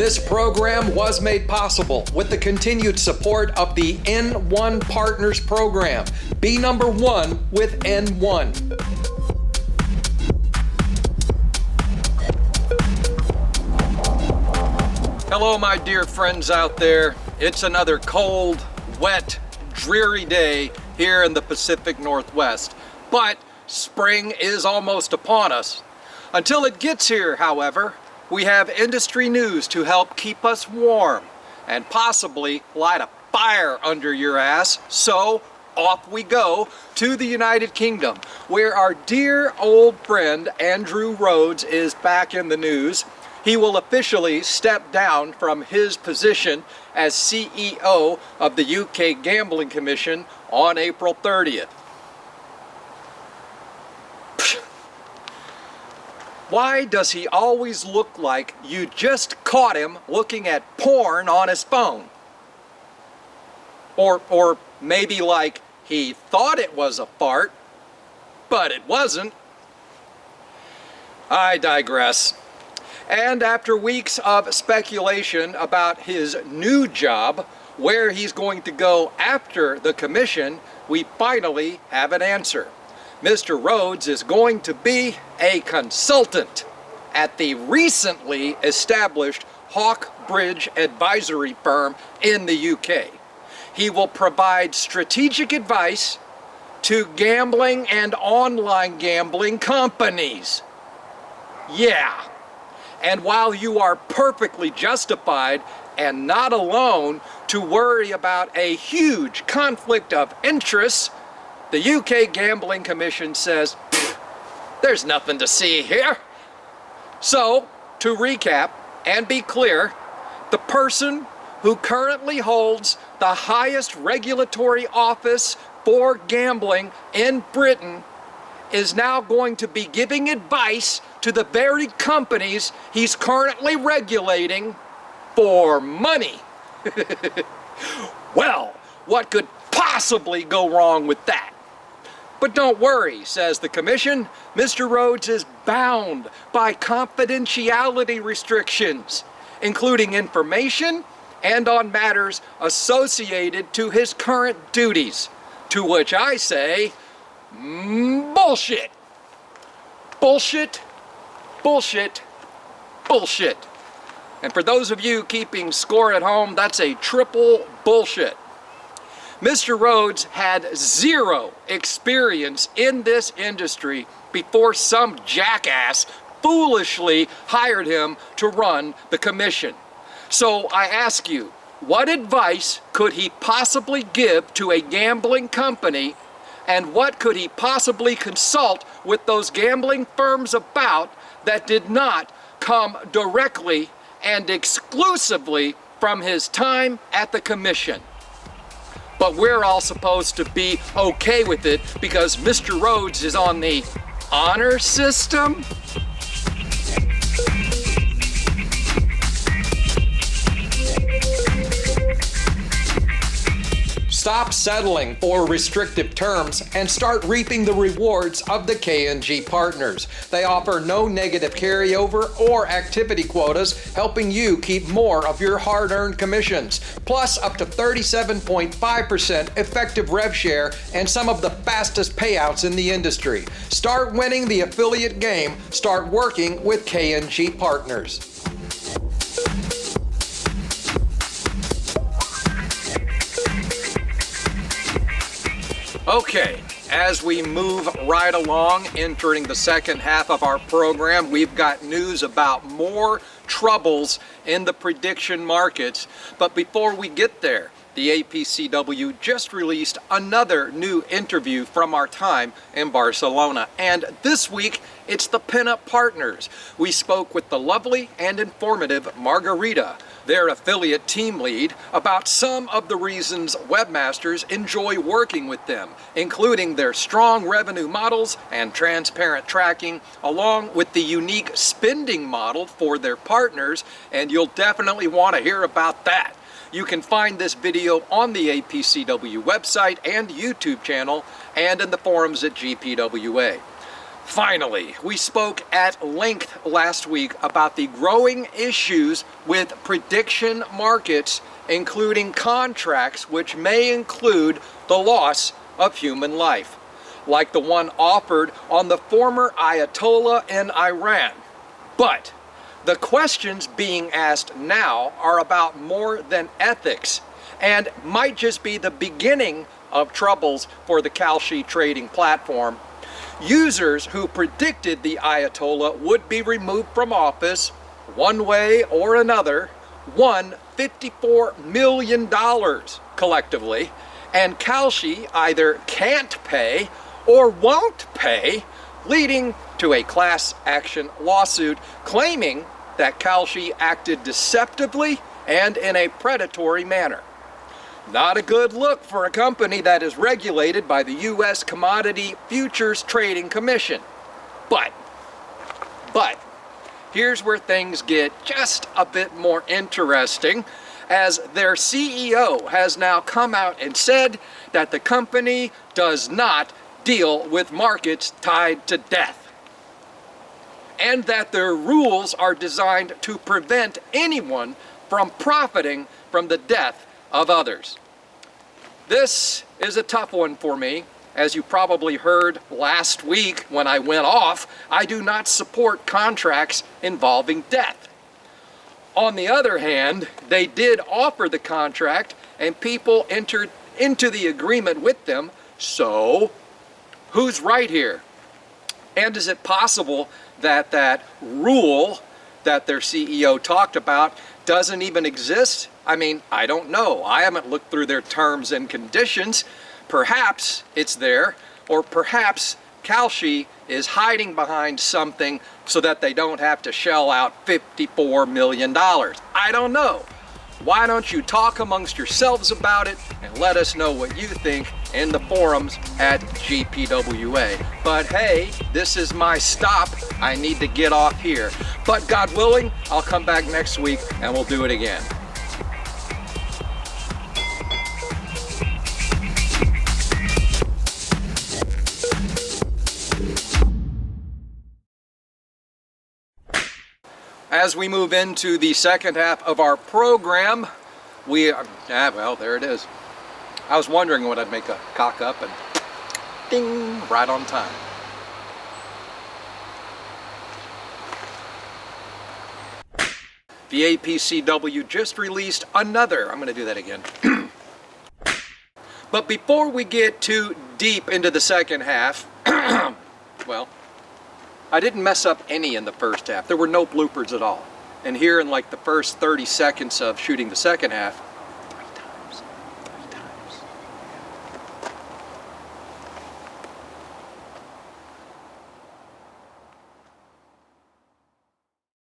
This program was made possible with the continued support of the N1 Partners program. Be number one with N1. Hello, my dear friends out there. It's another cold, wet, dreary day here in the Pacific Northwest. But spring is almost upon us. Until it gets here, however, we have industry news to help keep us warm and possibly light a fire under your ass. So off we go to the United Kingdom, where our dear old friend Andrew Rhodes is back in the news. He will officially step down from his position as CEO of the UK Gambling Commission on April 30th. Why does he always look like you just caught him looking at porn on his phone? Or maybe like he thought it was a fart, but it wasn't. I digress. And after weeks of speculation about his new job, where he's going to go after the commission, we finally have an answer. Mr. Rhodes is going to be a consultant at the recently established Hawkbridge advisory firm in the UK. He will provide strategic advice to gambling and online gambling companies. Yeah. And while you are perfectly justified and not alone to worry about a huge conflict of interests, the UK Gambling Commission says, there's nothing to see here. So, to recap and be clear, the person who currently holds the highest regulatory office for gambling in Britain is now going to be giving advice to the very companies he's currently regulating for money. Well, what could possibly go wrong with that? But don't worry, says the commission, Mr. Rhodes is bound by confidentiality restrictions, including information and on matters associated to his current duties, to which I say, bullshit. Bullshit, bullshit, bullshit. And for those of you keeping score at home, that's a triple bullshit. Mr. Rhodes had zero experience in this industry before some jackass foolishly hired him to run the commission. So I ask you, what advice could he possibly give to a gambling company, and what could he possibly consult with those gambling firms about that did not come directly and exclusively from his time at the commission? But we're all supposed to be okay with it because Mr. Rhodes is on the honor system? Stop settling for restrictive terms and start reaping the rewards of the K&G partners. They offer no negative carryover or activity quotas, helping you keep more of your hard-earned commissions, plus up to 37.5% effective rev share and some of the fastest payouts in the industry. Start winning the affiliate game. Start working with K&G partners. Okay, as we move right along, entering the second half of our program, we've got news about more troubles in the prediction markets. But before we get there, the APCW just released another new interview from our time in Barcelona. And this week, it's the Pinup Partners. We spoke with the lovely and informative Margarita, their affiliate team lead, about some of the reasons webmasters enjoy working with them, including their strong revenue models and transparent tracking, along with the unique spending model for their partners, and you'll definitely want to hear about that. You can find this video on the APCW website and YouTube channel, and in the forums at GPWA. Finally, we spoke at length last week about the growing issues with prediction markets, including contracts which may include the loss of human life, like the one offered on the former Ayatollah in Iran. But the questions being asked now are about more than ethics and might just be the beginning of troubles for the Kalshi trading platform. Users who predicted the Ayatollah would be removed from office one way or another won $54 million collectively, and Kalshi either can't pay or won't pay, leading to a class action lawsuit claiming that Kalshi acted deceptively and in a predatory manner. Not a good look for a company that is regulated by the U.S. Commodity Futures Trading Commission. But, here's where things get just a bit more interesting, as their CEO has now come out and said that the company does not deal with markets tied to death, and that their rules are designed to prevent anyone from profiting from the death of others. This is a tough one for me. As you probably heard last week when I went off, I do not support contracts involving death. On the other hand, they did offer the contract and people entered into the agreement with them, so who's right here? And is it possible that that rule that their CEO talked about doesn't even exist? I mean, I don't know. I haven't looked through their terms and conditions. Perhaps it's there, or perhaps Kalshi is hiding behind something so that they don't have to shell out $54 million. I don't know. Why don't you talk amongst yourselves about it and let us know what you think in the forums at GPWA. But hey, this is my stop. I need to get off here. But God willing, I'll come back next week and we'll do it again. As we move into the second half of our program, we are, well, there it is. I was wondering when I'd make a cock up and ding, right on time. The APCW just released another, I'm going to do that again. But before we get too deep into the second half, well, I didn't mess up any in the first half. There were no bloopers at all. And here in like the first 30 seconds of shooting the second half,